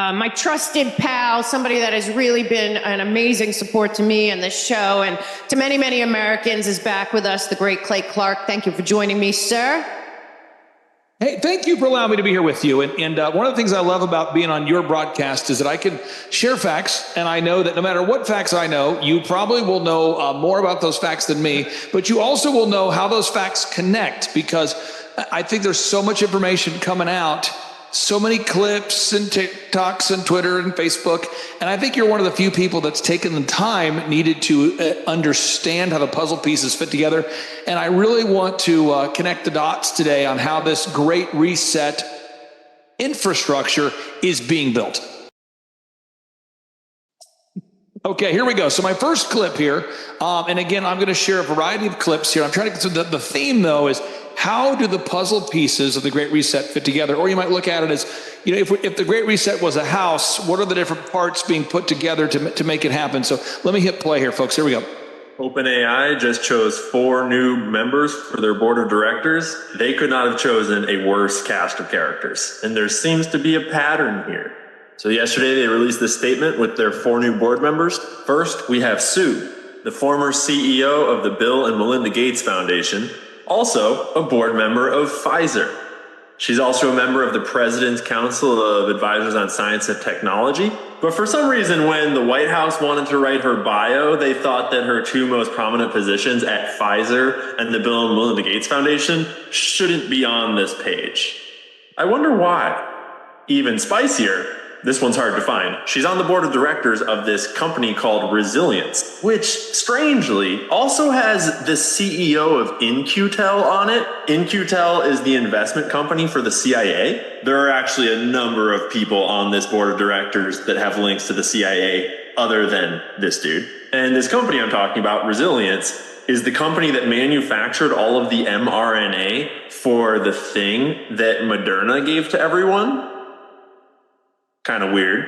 My trusted pal, somebody that has really been an amazing support to me and this show and to many, many Americans, is back with us, the great Clay Clark. Thank you for joining me, sir. Hey, thank you for allowing me to be here with you. And one of the things I love about being on your broadcast is that I can share facts, and I know that no matter what facts I know, you probably will know more about those facts than me, but you also will know how those facts connect, because I think there's so much information coming out, so many clips and TikToks and Twitter and Facebook, and I think you're one of the few people that's taken the time needed to understand how the puzzle pieces fit together. And I really want to connect the dots today on how this great reset infrastructure is being built. Okay, here we go. So my first clip here, and again, I'm going to share a variety of clips here. I'm trying to, so the theme though is, how do the puzzle pieces of the Great Reset fit together? Or you might look at it as, you know, if the Great Reset was a house, what are the different parts being put together to make it happen? So let me hit play here, folks. Here we go. OpenAI just chose 4 new members for their board of directors. They could not have chosen a worse cast of characters. And there seems to be a pattern here. So yesterday they released this statement with their 4 new board members. First, we have Sue, the former CEO of the Bill and Melinda Gates Foundation, also a board member of Pfizer. She's also a member of the President's Council of Advisors on Science and Technology. But for some reason, when the White House wanted to write her bio, they thought that her 2 most prominent positions at Pfizer and the Bill and Melinda Gates Foundation shouldn't be on this page. I wonder why. Even spicier, this one's hard to find. She's on the board of directors of this company called Resilience, which strangely also has the CEO of In-Q-Tel on it. In-Q-Tel is the investment company for the CIA. There are actually a number of people on this board of directors that have links to the CIA other than this dude. And this company I'm talking about, Resilience, is the company that manufactured all of the mRNA for the thing that Moderna gave to everyone. Kind of weird.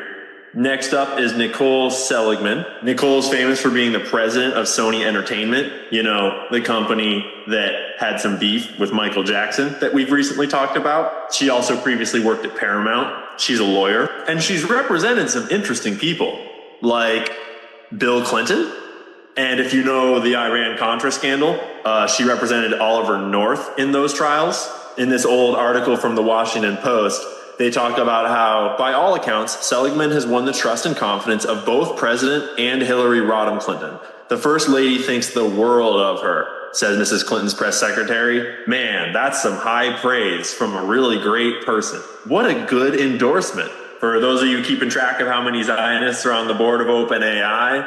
Next up is Nicole Seligman. Nicole's famous for being the president of Sony Entertainment, you know, the company that had some beef with Michael Jackson that we've recently talked about. She also previously worked at Paramount. She's a lawyer, and she's represented some interesting people like Bill Clinton. And if you know the Iran-Contra scandal, she represented Oliver North in those trials. In this old article from the Washington Post, they talk about how, by all accounts, Seligman has won the trust and confidence of both President and Hillary Rodham Clinton. The First Lady thinks the world of her, says Mrs. Clinton's press secretary. Man, that's some high praise from a really great person. What a good endorsement. For those of you keeping track of how many Zionists are on the board of OpenAI,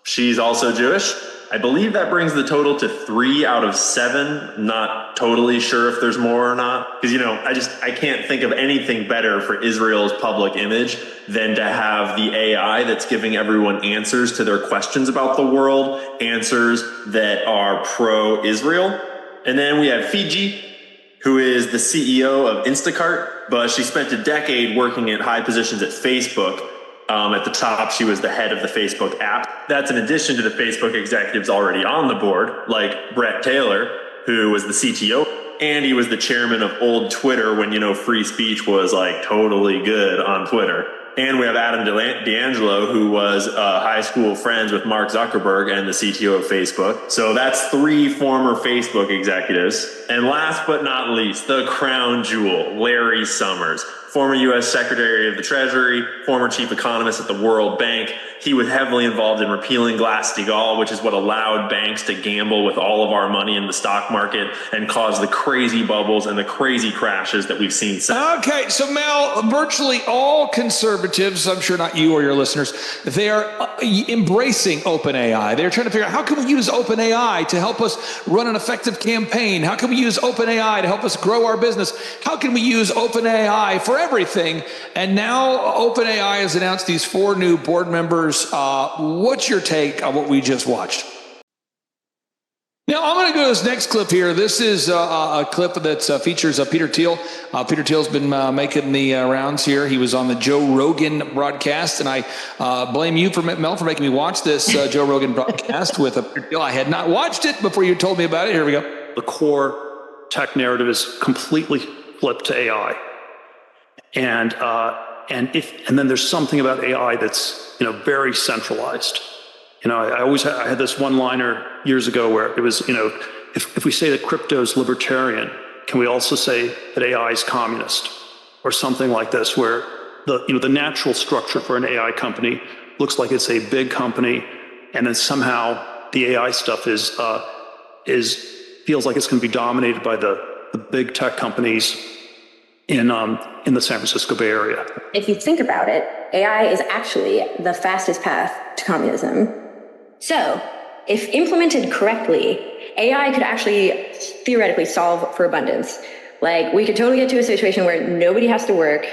she's also Jewish. I believe that brings the total to 3 out of 7. Not totally sure if there's more or not. Because, you know, I can't think of anything better for Israel's public image than to have the AI that's giving everyone answers to their questions about the world, answers that are pro-Israel. And then we have Fiji, who is the CEO of Instacart, but she spent a decade working at high positions at Facebook. At the top, she was the head of the Facebook app. That's in addition to the Facebook executives already on the board, like Brett Taylor, who was the CTO, and he was the chairman of old Twitter when, you know, free speech was like totally good on Twitter. And we have Adam D'Angelo, who was high school friends with Mark Zuckerberg and the CTO of Facebook. So that's 3 former Facebook executives. And last but not least, the crown jewel, Larry Summers, former U.S. Secretary of the Treasury, former chief economist at the World Bank. He was heavily involved in repealing Glass-Steagall, which is what allowed banks to gamble with all of our money in the stock market and cause the crazy bubbles and the crazy crashes that we've seen since. Okay, so Mel, virtually all conservatives, I'm sure not you or your listeners, they are embracing OpenAI. They're trying to figure out, how can we use OpenAI to help us run an effective campaign? How can we use OpenAI to help us grow our business? How can we use OpenAI for everything? And now OpenAI has announced these 4 new board members. What's your take on what we just watched? Now, I'm going to go to this next clip here. This is a clip that features Peter Thiel. Peter Thiel's been making the rounds here. He was on the Joe Rogan broadcast, and I blame you, Mel, for making me watch this Joe Rogan broadcast with Peter Thiel. I had not watched it before you told me about it. Here we go. The core tech narrative is completely flipped to AI. And then there's something about AI that's, very centralized. I had this one-liner years ago where it was, if we say that crypto is libertarian, can we also say that AI is communist, or something like this, where the natural structure for an AI company looks like it's a big company, and then somehow the AI stuff feels like it's going to be dominated by the big tech companies in the San Francisco Bay Area. If you think about it, AI is actually the fastest path to communism. So, if implemented correctly, AI could actually theoretically solve for abundance. Like, we could totally get to a situation where nobody has to work,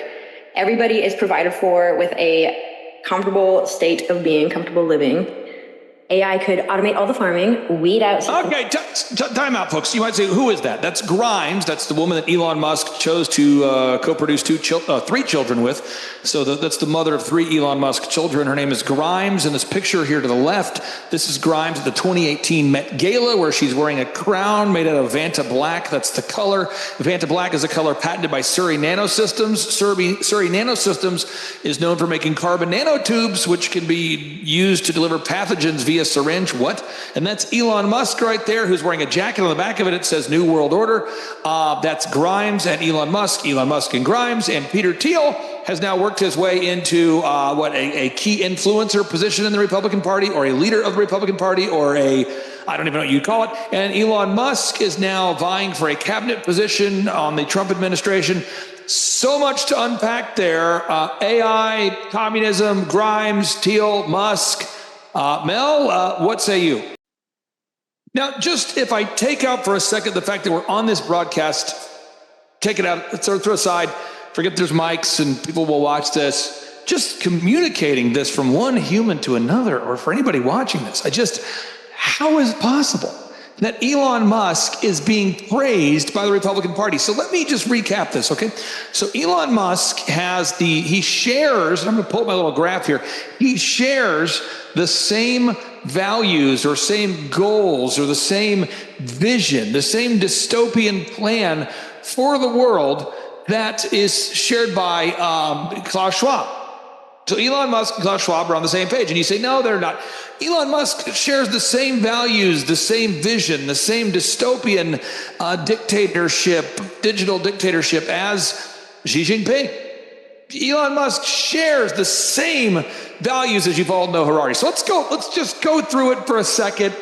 everybody is provided for with a comfortable state of being, comfortable living. AI could automate all the farming, weed out... Okay, time out, folks. You might say, who is that? That's Grimes. That's the woman that Elon Musk chose to co-produce three children with. So that's the mother of three Elon Musk children. Her name is Grimes. In this picture here to the left, this is Grimes at the 2018 Met Gala, where she's wearing a crown made out of Vanta Black. That's the color. Vanta Black is a color patented by Surrey Nanosystems. Surrey Nanosystems is known for making carbon nanotubes, which can be used to deliver pathogens via syringe. What? And that's Elon Musk right there, who's wearing a jacket. On the back of it, it says New World Order. That's Grimes and Elon Musk and Grimes. And Peter Thiel has now worked his way into a key influencer position in the Republican Party, or a leader of the Republican Party, or I don't even know what you'd call it. And Elon Musk is now vying for a cabinet position on the Trump administration. So much to unpack there. AI, communism, Grimes, Thiel, Musk. Mel, what say you? Now, just if I take out for a second the fact that we're on this broadcast, take it out, let's throw aside, forget there's mics and people will watch this, just communicating this from one human to another, or for anybody watching this, how is it possible that Elon Musk is being praised by the Republican Party? So let me just recap this, okay? So Elon Musk he shares, I'm going to pull up my little graph here, he shares the same values or same goals or the same vision, the same dystopian plan for the world that is shared by Klaus Schwab. So Elon Musk and Klaus Schwab are on the same page, and you say, no, they're not. Elon Musk shares the same values, the same vision, the same dystopian digital dictatorship as Xi Jinping. Elon Musk shares the same values as Yuval Noah Harari. So let's just go through it for a second.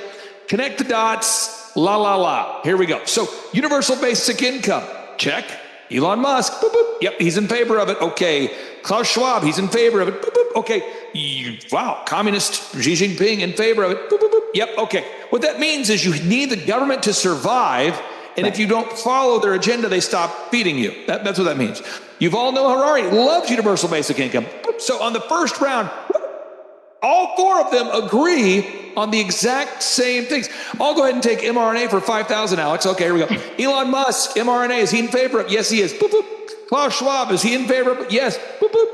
Connect the dots, Here we go. So universal basic income, check. Elon Musk, boop, boop. Yep, he's in favor of it. Okay. Klaus Schwab, he's in favor of it. Boop, boop. Okay. Wow. Communist Xi Jinping in favor of it. Boop, boop, boop. Yep. Okay. What that means is you need the government to survive. And if you don't follow their agenda, they stop feeding you. That's what that means. Yuval Noah Harari loves universal basic income. So on the first round, all four of them agree on the exact same things. I'll go ahead and take mRNA for 5,000, Alex. Okay, here we go. Elon Musk, mRNA, is he in favor of it? Yes, he is. Boop, boop. Klaus Schwab, is he in favor of it? Yes. Boop, boop.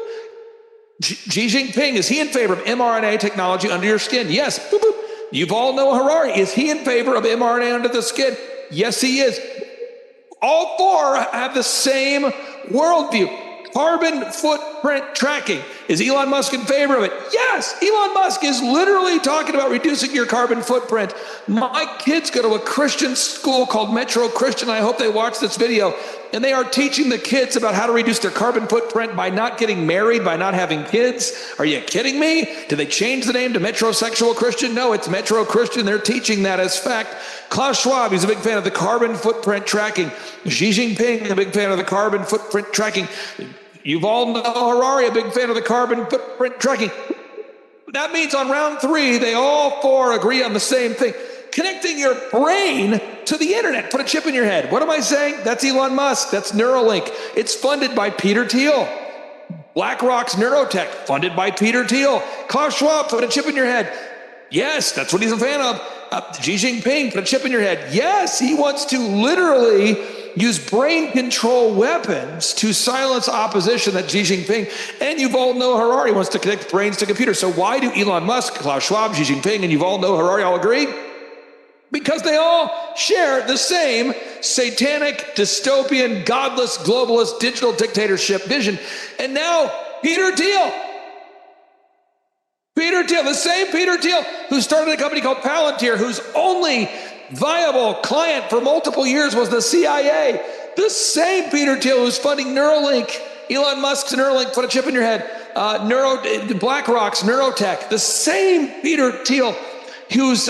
Xi Jinping, is he in favor of mRNA technology under your skin? Yes. Boop, boop. Yuval Noah Harari, is he in favor of mRNA under the skin? Yes, he is. All four have the same worldview. Carbon footprint tracking. Is Elon Musk in favor of it? Yes. Elon Musk is literally talking about reducing your carbon footprint. My kids go to a Christian school called Metro Christian. I hope they watch this video. And they are teaching the kids about how to reduce their carbon footprint by not getting married, by not having kids. Are you kidding me? Did they change the name to Metrosexual Christian? No, it's Metro Christian. They're teaching that as fact. Klaus Schwab, he's a big fan of the carbon footprint tracking. Xi Jinping, a big fan of the carbon footprint tracking. Yuval Noah Harari, a big fan of the carbon footprint tracking. That means on round 3, they all four agree on the same thing. Connecting your brain to the internet. Put a chip in your head. What am I saying? That's Elon Musk. That's Neuralink. It's funded by Peter Thiel. BlackRock's Neurotech, funded by Peter Thiel. Klaus Schwab, put a chip in your head. Yes, that's what he's a fan of. Xi Jinping, put a chip in your head. Yes, he wants to literally use brain control weapons to silence opposition. That Xi Jinping. And Yuval Noah Harari wants to connect brains to computers. So why do Elon Musk, Klaus Schwab, Xi Jinping, and Yuval Noah Harari all agree? Because they all share the same satanic, dystopian, godless, globalist, digital dictatorship vision. And now, Peter Thiel, the same Peter Thiel who started a company called Palantir, whose only viable client for multiple years was the CIA. The same Peter Thiel who's funding Neuralink, Elon Musk's Neuralink, put a chip in your head, BlackRock's Neurotech. The same Peter Thiel who's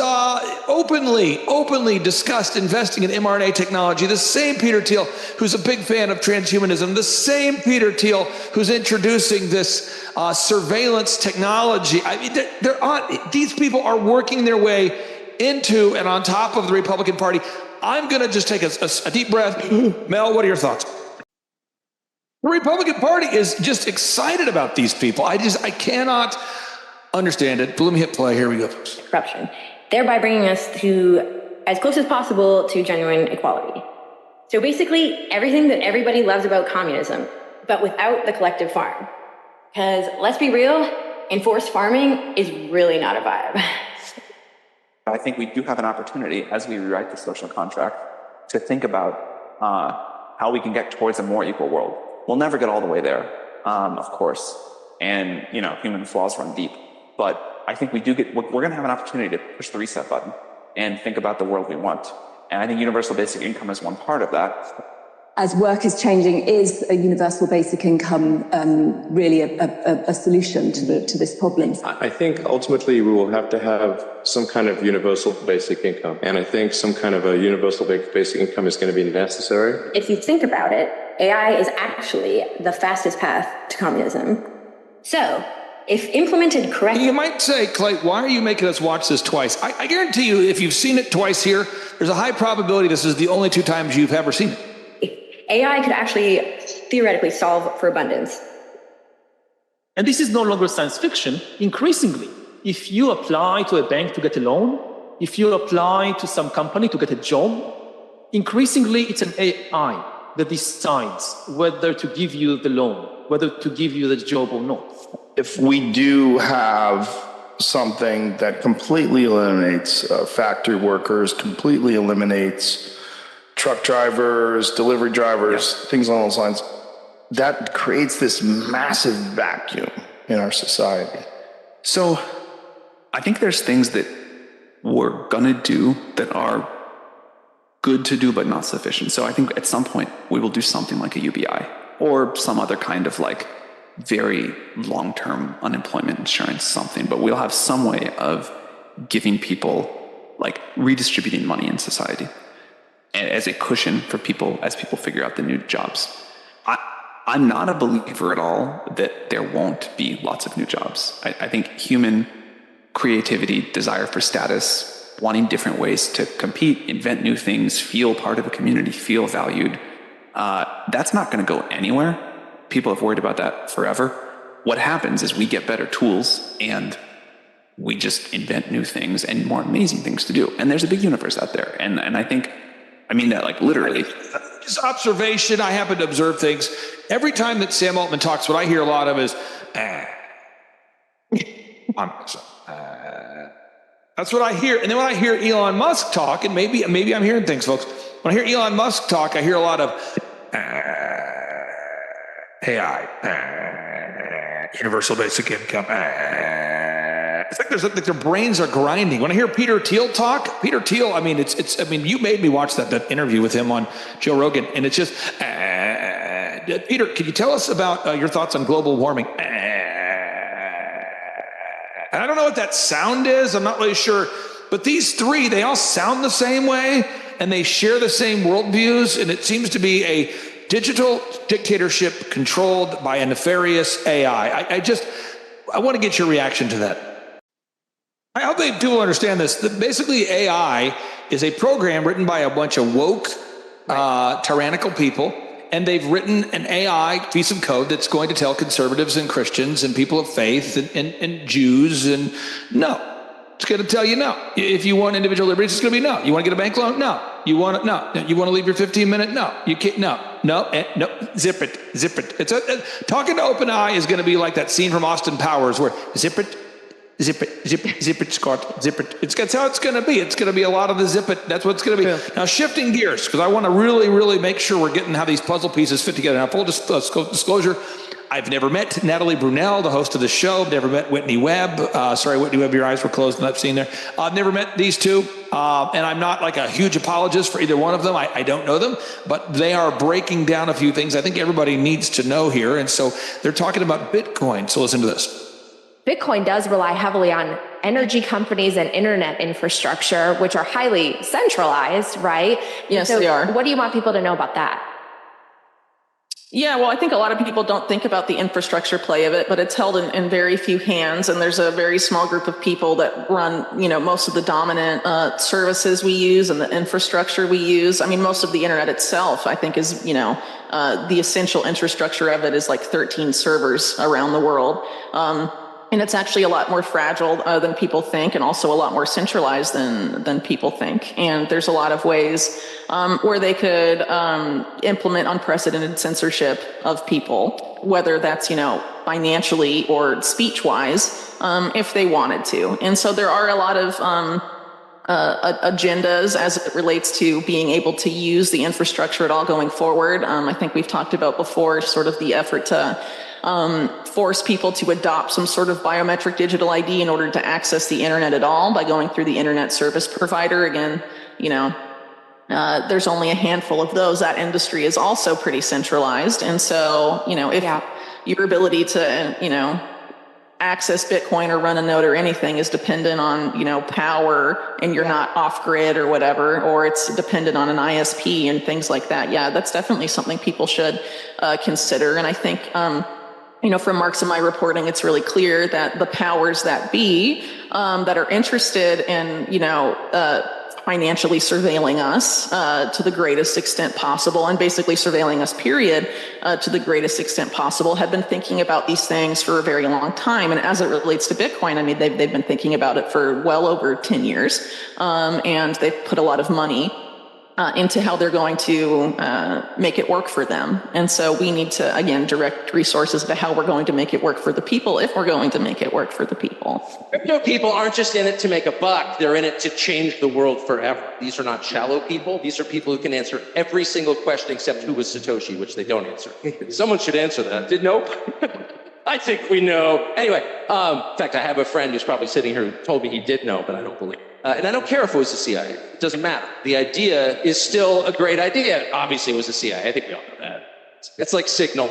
openly discussed investing in mRNA technology, the same Peter Thiel who's a big fan of transhumanism, the same Peter Thiel who's introducing this surveillance technology. I mean, these people are working their way into and on top of the Republican Party. I'm going to just take a deep breath. Mel, what are your thoughts? The Republican Party is just excited about these people. I cannot understand it. Let me hit play. Here we go, folks. Corruption, thereby bringing us to as close as possible to genuine equality. So basically, everything that everybody loves about communism, but without the collective farm. Because let's be real, enforced farming is really not a vibe. I think we do have an opportunity as we rewrite the social contract to think about how we can get towards a more equal world. We'll never get all the way there, of course, and human flaws run deep. But I think we're going to have an opportunity to push the reset button and think about the world we want. And I think universal basic income is one part of that. As work is changing, is a universal basic income really a solution to this problem? I think ultimately we will have to have some kind of universal basic income. And I think some kind of a universal basic income is going to be necessary. If you think about it, AI is actually the fastest path to communism. So, if implemented correctly... You might say, Clay, why are you making us watch this twice? I guarantee you, if you've seen it twice here, there's a high probability this is the only 2 times you've ever seen it. AI could actually theoretically solve for abundance. And this is no longer science fiction. Increasingly, if you apply to a bank to get a loan, if you apply to some company to get a job, increasingly it's an AI that decides whether to give you the loan, whether to give you the job or not. If we do have something that completely eliminates factory workers, completely eliminates truck drivers, delivery drivers, things along those lines, that creates this massive vacuum in our society. So I think there's things that we're going to do that are good to do but not sufficient. So I think at some point we will do something like a UBI or some other kind of very long-term unemployment insurance, something, but we'll have some way of giving people, redistributing money in society as a cushion for people as people figure out the new jobs. I'm not a believer at all that there won't be lots of new jobs. I think human creativity, desire for status, wanting different ways to compete, invent new things, feel part of a community, feel valued, that's not going to go anywhere. People have worried about that forever. What happens is we get better tools and we just invent new things and more amazing things to do. And there's a big universe out there. And I think, I mean that literally. Just observation, I happen to observe things. Every time that Sam Altman talks, what I hear a lot of is, that's what I hear. And then when I hear Elon Musk talk, and maybe I'm hearing things, folks. When I hear Elon Musk talk, I hear a lot of AI, universal basic income. It's like their brains are grinding. When I hear Peter Thiel talk, Peter Thiel, I mean, you made me watch that interview with him on Joe Rogan, and it's just, Peter, can you tell us about your thoughts on global warming? And I don't know what that sound is. I'm not really sure. But these three, they all sound the same way, and they share the same worldviews, and it seems to be a digital dictatorship controlled by a nefarious AI. I want to get your reaction to that. I hope people understand this. Basically, AI is a program written by a bunch of woke, tyrannical people, and they've written an AI piece of code that's going to tell conservatives and Christians and people of faith and Jews and no. It's going to tell you no. If you want individual liberties, it's going to be no. You want to get a bank loan? No. You want to, no. You want to leave your 15-minute? No. You can't. No. Zip it. Talking to OpenAI is going to be like that scene from Austin Powers where zip it. Zip it, Scott, zip it. That's how it's going to be. It's going to be a lot of the zip it. That's what it's going to be. Yeah. Now, shifting gears, because I want to really make sure we're getting how these puzzle pieces fit together. Now, full disclosure, I've never met Natalie Brunell, the host of the show. I've never met Whitney Webb. Sorry, Whitney Webb, your eyes were closed in that scene there. I've never met these two, and I'm not like a huge apologist for either one of them. I don't know them, but they are breaking down a few things I think everybody needs to know here. And so they're talking about Bitcoin. So listen to this. Bitcoin does rely heavily on energy companies and internet infrastructure, which are highly centralized, right? Yes, so they are. What do you want people to know about that? Yeah, well, I think a lot of people don't think about the infrastructure play of it, but it's held in very few hands, and there's a very small group of people that run, most of the dominant services we use and the infrastructure we use. I mean, most of the internet itself, I think, is, the essential infrastructure of it is like 13 servers around the world. And it's actually a lot more fragile than people think, and also a lot more centralized than people think. And there's a lot of ways where they could implement unprecedented censorship of people, whether that's, financially or speech-wise, if they wanted to. And so there are a lot of agendas as it relates to being able to use the infrastructure at all going forward. I think we've talked about before sort of the effort to force people to adopt some sort of biometric digital ID in order to access the internet at all by going through the internet service provider. Again, there's only a handful of those. That industry is also pretty centralized. And so, if your ability to, access Bitcoin or run a node or anything is dependent on, power, and you're not off grid or whatever, or it's dependent on an ISP and things like that. Yeah, that's definitely something people should consider. And I think, from Mark's and my reporting, it's really clear that the powers that be that are interested in, financially surveilling us to the greatest extent possible, and basically surveilling us, period, to the greatest extent possible, have been thinking about these things for a very long time. And as it relates to Bitcoin, I mean, they've been thinking about it for well over 10 years, and they've put a lot of money into how they're going to make it work for them. And so we need to, again, direct resources to how we're going to make it work for the people, if we're going to make it work for the people. Crypto people aren't just in it to make a buck. They're in it to change the world forever. These are not shallow people. These are people who can answer every single question except who was Satoshi, which they don't answer. Someone should answer that. Nope. I think we know. Anyway, in fact, I have a friend who's probably sitting here who told me he did know, but I don't believe it. And I don't care if it was the CIA. It doesn't matter. The idea is still a great idea. Obviously, it was the CIA. I think we all know that. It's like Signal.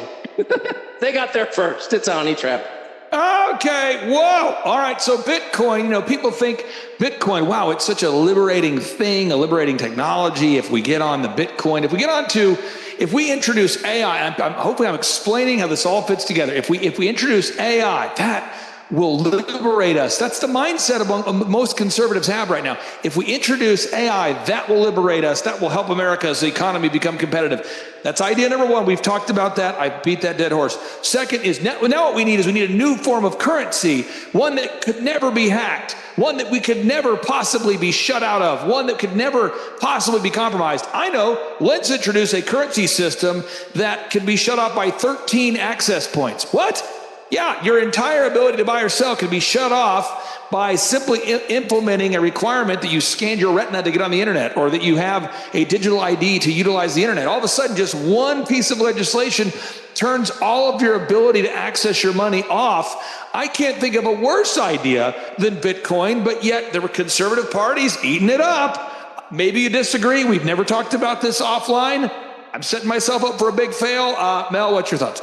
They got there first. It's a honey trap. Okay, whoa. All right, so Bitcoin, people think Bitcoin, wow, it's such a liberating thing, a liberating technology. If we get on the Bitcoin, if we introduce AI, hopefully I'm explaining how this all fits together. If we introduce AI, that will liberate us. That's the mindset among most conservatives have right now. If we introduce AI, that will liberate us. That will help America's economy become competitive. That's idea number one. We've talked about that. I beat that dead horse. Second is now what we need is a new form of currency, one that could never be hacked, one that we could never possibly be shut out of, one that could never possibly be compromised. I know, let's introduce a currency system that can be shut off by 13 access points. What? Yeah, your entire ability to buy or sell can be shut off by simply implementing a requirement that you scanned your retina to get on the internet, or that you have a digital ID to utilize the internet. All of a sudden, just one piece of legislation turns all of your ability to access your money off. I can't think of a worse idea than Bitcoin, but yet there were conservative parties eating it up. Maybe you disagree. We've never talked about this offline. I'm setting myself up for a big fail. Mel, what's your thoughts?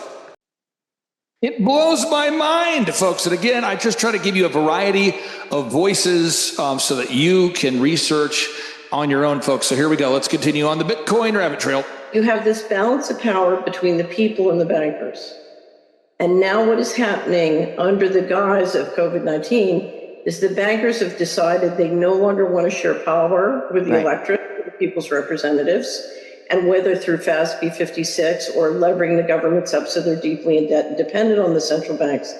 It blows my mind, folks. And again, I just try to give you a variety of voices so that you can research on your own, folks. So here we go. Let's continue on the Bitcoin rabbit trail. You have this balance of power between the people and the bankers. And now what is happening under the guise of COVID-19 is the bankers have decided they no longer want to share power with the electorate, with the people's representatives. And whether through FASB 56 or levering the governments up so they're deeply in debt and dependent on the central banks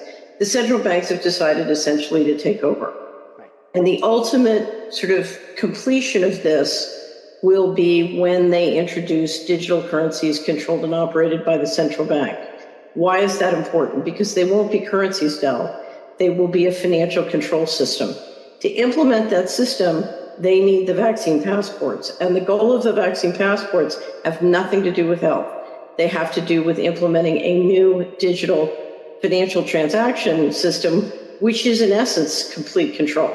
have decided essentially to take over. And the ultimate sort of completion of this will be when they introduce digital currencies controlled and operated by the central bank. Why is that important? Because they won't be currencies, Del. they will be a financial control system. To implement that system, they need the vaccine passports. And the goal of the vaccine passports have nothing to do with health. They have to do with implementing a new digital financial transaction system, which is in essence complete control.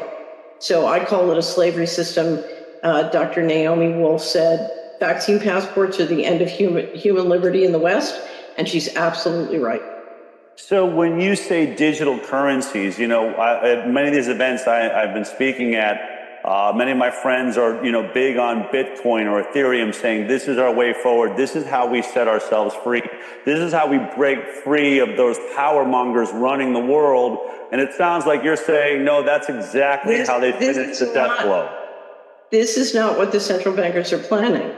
So I call it a slavery system. Dr. Naomi Wolf said, vaccine passports are the end of human liberty in the West, and she's absolutely right. So when you say digital currencies, at many of these events I've been speaking at, many of my friends are, big on Bitcoin or Ethereum, saying this is our way forward. This is how we set ourselves free. This is how we break free of those power mongers running the world. And it sounds like you're saying, no, that's exactly how they finish the death blow. This is not what the central bankers are planning.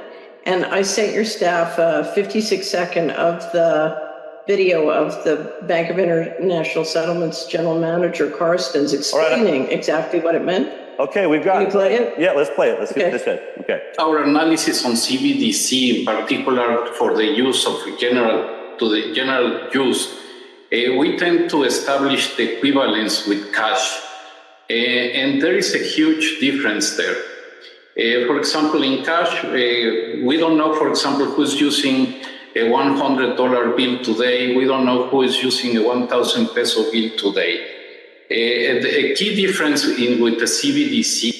And I sent your staff a 56-second of the video of the Bank of International Settlements General Manager Carstens explaining exactly what it meant. Okay, we've got Can you play it? Yeah, let's play it. Let's get this in. Okay. Our analysis on CBDC, in particular for the use of the general use, we tend to establish the equivalence with cash. And there is a huge difference there. For example, in cash, we don't know, for example, who's using a $100 bill today. We don't know who is using a 1,000 peso bill today. A key difference with the CBDC.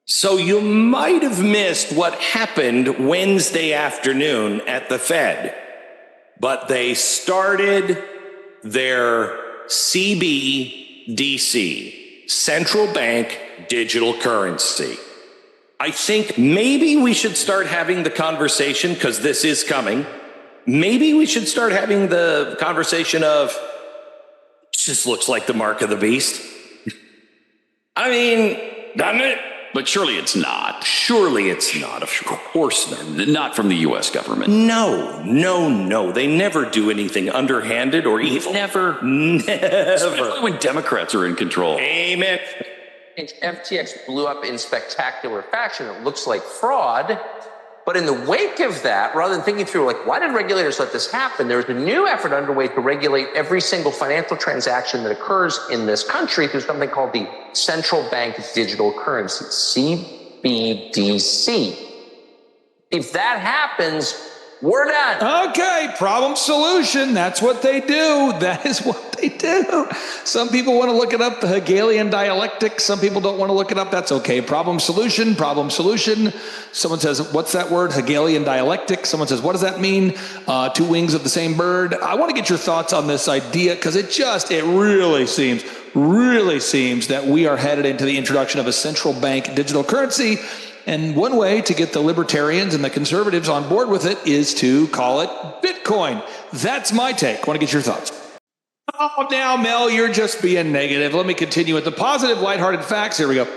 So you might have missed what happened Wednesday afternoon at the Fed, but they started their CBDC, central bank digital currency. I think maybe we should start having the conversation, because this is coming. Maybe we should start having the conversation of, just looks like the mark of the beast. I mean, doesn't it? But surely it's not. Surely it's not. Of course not. Not from the U.S. government. No. They never do anything underhanded or evil. Never. Especially when Democrats are in control. Amen. FTX blew up in spectacular fashion. It looks like fraud. But in the wake of that, rather than thinking through, why did regulators let this happen? There's a new effort underway to regulate every single financial transaction that occurs in this country through something called the Central Bank Digital Currency, CBDC. If that happens, we're done. Okay, problem solution. That's what they do. That is what they do. Some people want to look it up, the Hegelian dialectic. Some people don't want to look it up. That's okay. Problem solution. Someone says, what's that word? Hegelian dialectic. Someone says, what does that mean? Two wings of the same bird. I want to get your thoughts on this idea, because it really seems that we are headed into the introduction of a central bank digital currency. And one way to get the libertarians and the conservatives on board with it is to call it Bitcoin. That's my take. I want to get your thoughts. Oh, now, Mel, you're just being negative. Let me continue with the positive, lighthearted facts. Here we go.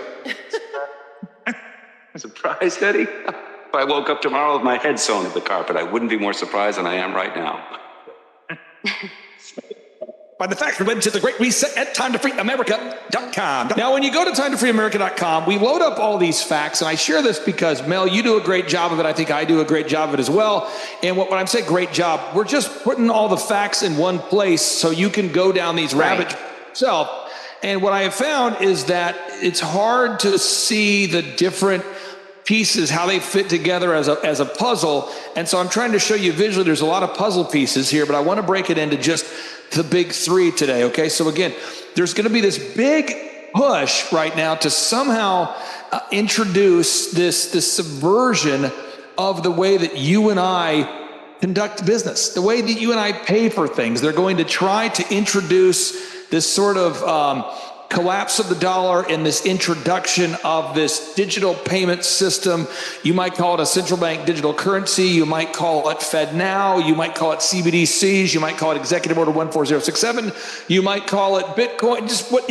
Surprised, Eddie? If I woke up tomorrow with my head sewn to the carpet, I wouldn't be more surprised than I am right now. By the facts related to the Great Reset at TimeToFreeAmerica.com. Now, when you go to TimeToFreeAmerica.com, we load up all these facts, and I share this because, Mel, you do a great job of it. I think I do a great job of it as well. And when I'm saying great job, we're just putting all the facts in one place so you can go down these rabbit trails yourself. And what I have found is that it's hard to see the different pieces, how they fit together as a puzzle. And so I'm trying to show you visually, there's a lot of puzzle pieces here, but I want to break it into just the big three today, okay? So again, there's going to be this big push right now to somehow introduce this subversion of the way that you and I conduct business, the way that you and I pay for things. They're going to try to introduce this sort of collapse of the dollar and this introduction of this digital payment system. You might call it a central bank digital currency. You might call it FedNow. You might call it CBDCs. You might call it Executive Order 14067. You might call it Bitcoin.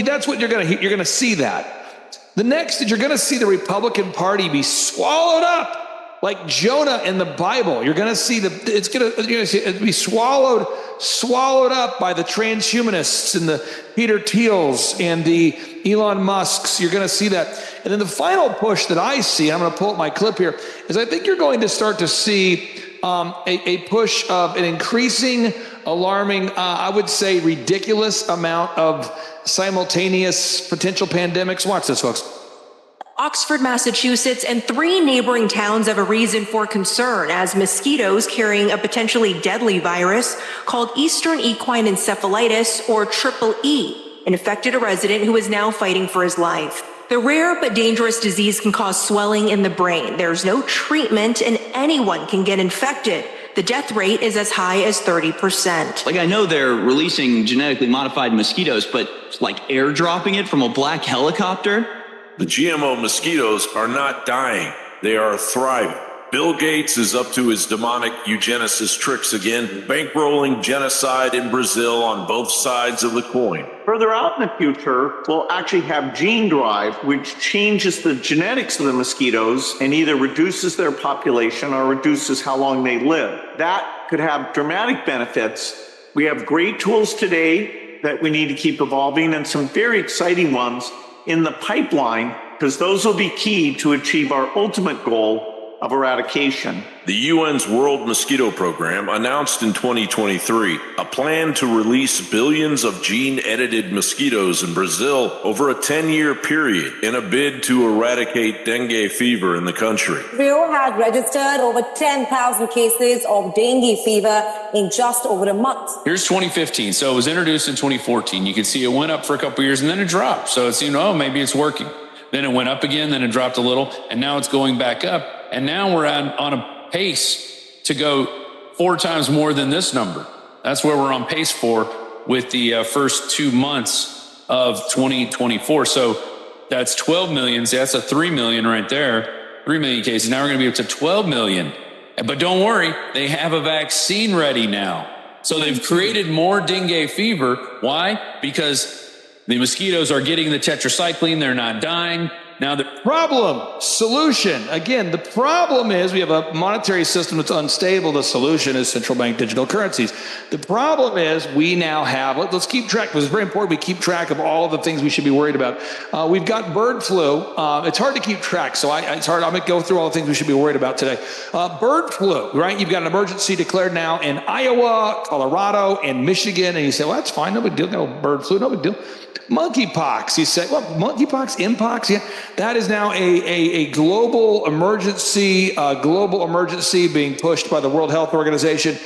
That's what you're going to you're going to see that. The next is you're going to see the Republican Party be swallowed up like Jonah in the Bible. You're going to see it's going to be swallowed up by the transhumanists and the Peter Thiels and the Elon Musks. You're going to see that. And then the final push that I see, I'm going to pull up my clip here, is I think you're going to start to see a push of an increasing alarming, I would say ridiculous amount of simultaneous potential pandemics. Watch this, folks. Oxford, Massachusetts, and 3 neighboring towns have a reason for concern as mosquitoes carrying a potentially deadly virus called Eastern equine encephalitis, or triple E, infected a resident who is now fighting for his life. The rare but dangerous disease can cause swelling in the brain. There's no treatment and anyone can get infected. The death rate is as high as 30%. Like, I know they're releasing genetically modified mosquitoes, but like airdropping it from a black helicopter? The GMO mosquitoes are not dying. They are thriving. Bill Gates is up to his demonic eugenicist tricks again, bankrolling genocide in Brazil on both sides of the coin. Further out in the future, we'll actually have gene drive, which changes the genetics of the mosquitoes and either reduces their population or reduces how long they live. That could have dramatic benefits. We have great tools today that we need to keep evolving, and some very exciting ones in the pipeline, because those will be key to achieve our ultimate goal of eradication. The UN's World Mosquito Program announced in 2023 a plan to release billions of gene-edited mosquitoes in Brazil over a 10-year period in a bid to eradicate dengue fever in the country. Rio has registered over 10,000 cases of dengue fever in just over a month. Here's 2015. So it was introduced in 2014. You can see it went up for a couple years and then it dropped. So it seemed, oh, maybe it's working. Then it went up again, then it dropped a little, and now it's going back up. And now we're on a pace to go 4 times more than this number. That's where we're on pace for with the first 2 months of 2024. So that's 12 million. So that's a 3 million right there. 3 million cases. Now we're going to be up to 12 million. But don't worry, they have a vaccine ready now. So they've created more dengue fever. Why? Because the mosquitoes are getting the tetracycline. They're not dying. Now the problem, solution. Again, the problem is we have a monetary system that's unstable. The solution is central bank digital currencies. The problem is we now have, let's keep track, because it's very important we keep track of all of the things we should be worried about. We've got bird flu. It's hard to keep track, so it's hard. I'm going to go through all the things we should be worried about today. Bird flu, right? You've got an emergency declared now in Iowa, Colorado, and Michigan, and you say, well, that's fine. No big deal. No bird flu, no big deal. Monkeypox, you say, well, monkeypox, mpox, yeah. That is now a global emergency being pushed by the World Health Organization.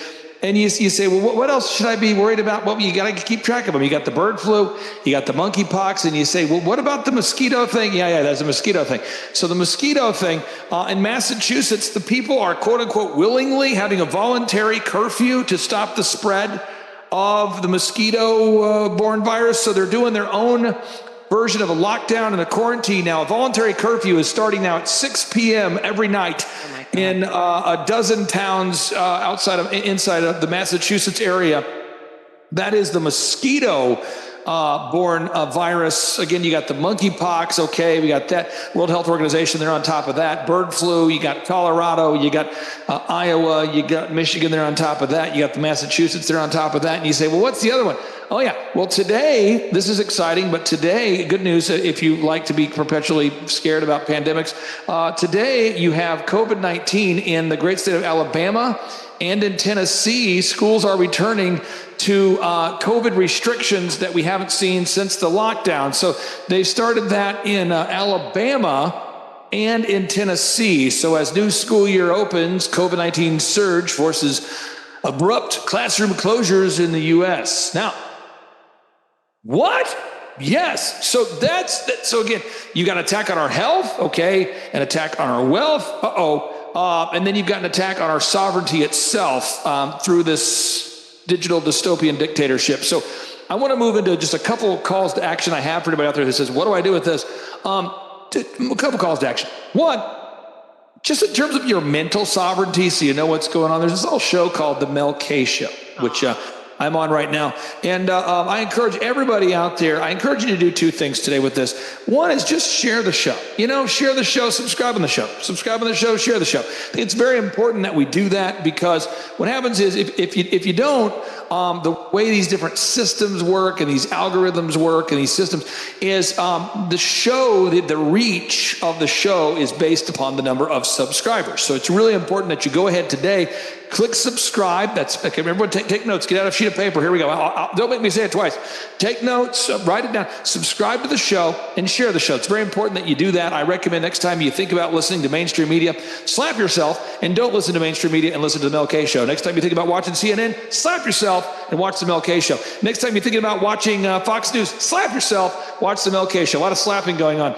And you say, well, what else should I be worried about? Well, you got to keep track of them. You got the bird flu, you got the monkeypox, and you say, well, what about the mosquito thing? Yeah, that's a mosquito thing. So the mosquito thing, in Massachusetts, the people are, quote unquote, willingly having a voluntary curfew to stop the spread of the mosquito-borne virus. So they're doing their own version of a lockdown and a quarantine now. A voluntary curfew is starting now at 6 p.m. every night in a dozen towns inside of the Massachusetts area. That is the mosquito borne virus. Again, you got the monkeypox. Okay, we got that. World Health Organization, they're on top of that. Bird flu, you got Colorado, you got Iowa, you got Michigan, they're on top of that. You got the Massachusetts, they're on top of that. And you say, well, what's the other one? Oh, yeah. Well, today, this is exciting, but today, good news, if you like to be perpetually scared about pandemics, today you have COVID-19 in the great state of Alabama and in Tennessee. Schools are returning to COVID restrictions that we haven't seen since the lockdown. So they started that in Alabama and in Tennessee. So as new school year opens, COVID-19 surge forces abrupt classroom closures in the U.S. Now, what? Yes. So so again, you got an attack on our health, okay, an attack on our wealth, and then you've got an attack on our sovereignty itself through this digital dystopian dictatorship. So I want to move into just a couple calls to action I have for anybody out there who says, what do I do with this? A couple calls to action. One, just in terms of your mental sovereignty, so you know what's going on, there's this little show called The Mel K Show, which I'm on right now. And I encourage everybody out there, I encourage you to do 2 things today with this. One is just share the show. Share the show, subscribe on the show. Subscribe on the show, share the show. I think it's very important that we do that, because what happens is if you don't, the way these different systems work and these algorithms work and these systems is the show, the reach of the show is based upon the number of subscribers. So it's really important that you go ahead today, click subscribe. That's okay. Everyone take notes. Get out a sheet of paper. Here we go. Don't make me say it twice. Take notes. Write it down. Subscribe to the show and share the show. It's very important that you do that. I recommend next time you think about listening to mainstream media, slap yourself and don't listen to mainstream media and listen to the Mel K Show. Next time you think about watching CNN, slap yourself and watch the Mel K Show. Next time you're thinking about watching Fox News, slap yourself, watch the Mel K Show. A lot of slapping going on.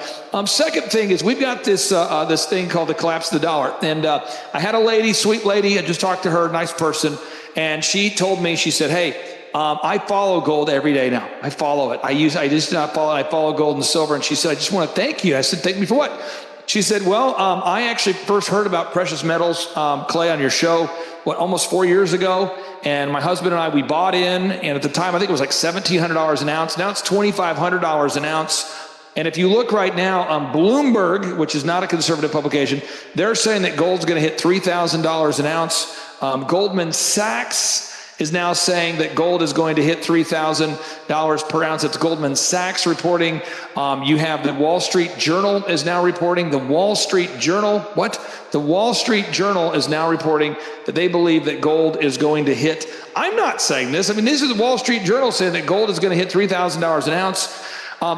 Second thing is we've got this this thing called the collapse of the dollar. And I had a lady, sweet lady, I just talked to her, nice person, and she told me, she said, hey, I follow gold every day now. I follow it. I just not follow it. I follow gold and silver. And she said, I just want to thank you. I said, thank me for what? She said, well, I actually first heard about precious metals, Clay, on your show, almost 4 years ago. And my husband and I, we bought in. And at the time, I think it was like $1,700 an ounce. Now it's $2,500 an ounce. And if you look right now on Bloomberg, which is not a conservative publication, they're saying that gold's going to hit $3,000 an ounce. Goldman Sachs is now saying that gold is going to hit $3,000 per ounce. It's Goldman Sachs reporting. You have the Wall Street Journal is now reporting. The Wall Street Journal, what? The Wall Street Journal is now reporting that they believe that gold is going to hit. I'm not saying this. I mean, this is the Wall Street Journal saying that gold is going to hit $3,000 an ounce.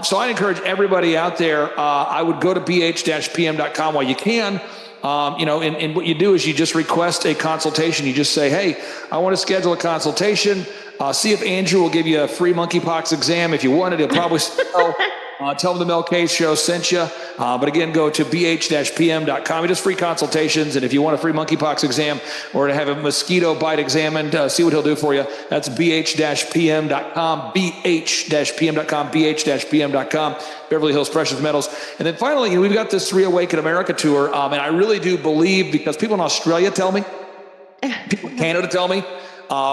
So I encourage everybody out there, I would go to bh-pm.com while you can. And what you do is you just request a consultation. You just say, hey, I want to schedule a consultation. See if Andrew will give you a free monkeypox exam. If you want it, he'll probably tell him the Mel K Show sent you. But again, go to bh-pm.com. It is free consultations. And if you want a free monkeypox exam or to have a mosquito bite examined, see what he'll do for you. That's bh-pm.com, bh-pm.com, bh-pm.com, Beverly Hills Precious Metals. And then finally, we've got this Reawaken America tour. And I really do believe, because people in Australia tell me, people in Canada tell me,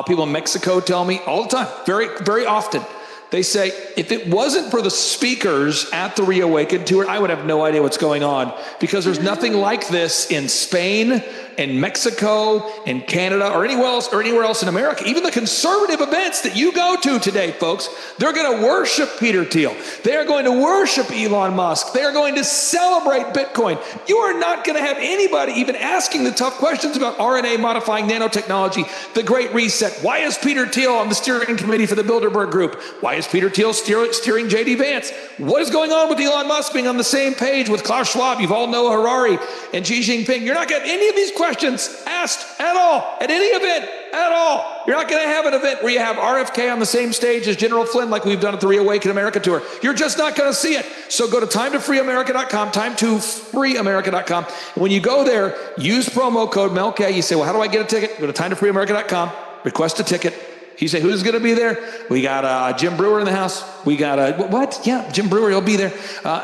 people in Mexico tell me all the time, very, very often. They say, if it wasn't for the speakers at the Reawaken tour, I would have no idea what's going on, because there's nothing like this in Spain, in Mexico, in Canada, or anywhere else in America. Even the conservative events that you go to today, folks, they're going to worship Peter Thiel. They are going to worship Elon Musk. They are going to celebrate Bitcoin. You are not going to have anybody even asking the tough questions about RNA modifying nanotechnology, the Great Reset. Why is Peter Thiel on the steering committee for the Bilderberg Group? Why is Peter Thiel steering J.D. Vance? What is going on with Elon Musk being on the same page with Klaus Schwab, Yuval Noah Harari, and Xi Jinping? You're not going to have any of these questions asked at all, at any event, at all. You're not going to have an event where you have RFK on the same stage as General Flynn like we've done at the Reawaken America Tour. You're just not going to see it. So go to timetofreeamerica.com, timetofreeamerica.com. And when you go there, use promo code MELK. You say, well, how do I get a ticket? Go to timetofreeamerica.com, request a ticket. You say, who's going to be there? We got Jim Brewer in the house. We got, what? Yeah, Jim Brewer, he'll be there.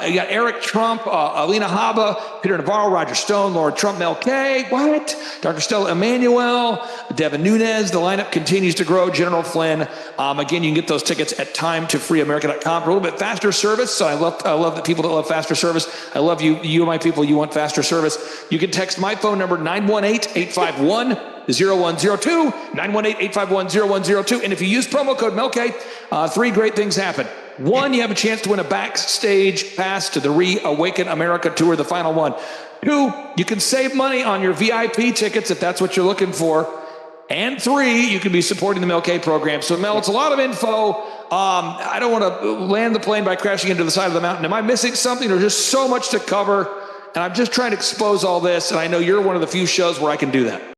You got Eric Trump, Alina Habba, Peter Navarro, Roger Stone, Laura Trump, Mel K. What? Dr. Stella Emanuel, Devin Nunes. The lineup continues to grow. General Flynn. Again, you can get those tickets at timetofreeamerica.com for a little bit faster service. So I love the people that love faster service. I love you. You are my people. You want faster service. You can text my phone number, 918-851-0102, 918-851-0102. And if you use promo code MELK, 3 great things happen. 1, you have a chance to win a backstage pass to the Reawaken America Tour, the final one. 2, you can save money on your VIP tickets if that's what you're looking for. And 3, you can be supporting the Mel K program. So, Mel, it's a lot of info. I don't want to land the plane by crashing into the side of the mountain. Am I missing something? There's just so much to cover. And I'm just trying to expose all this. And I know you're one of the few shows where I can do that.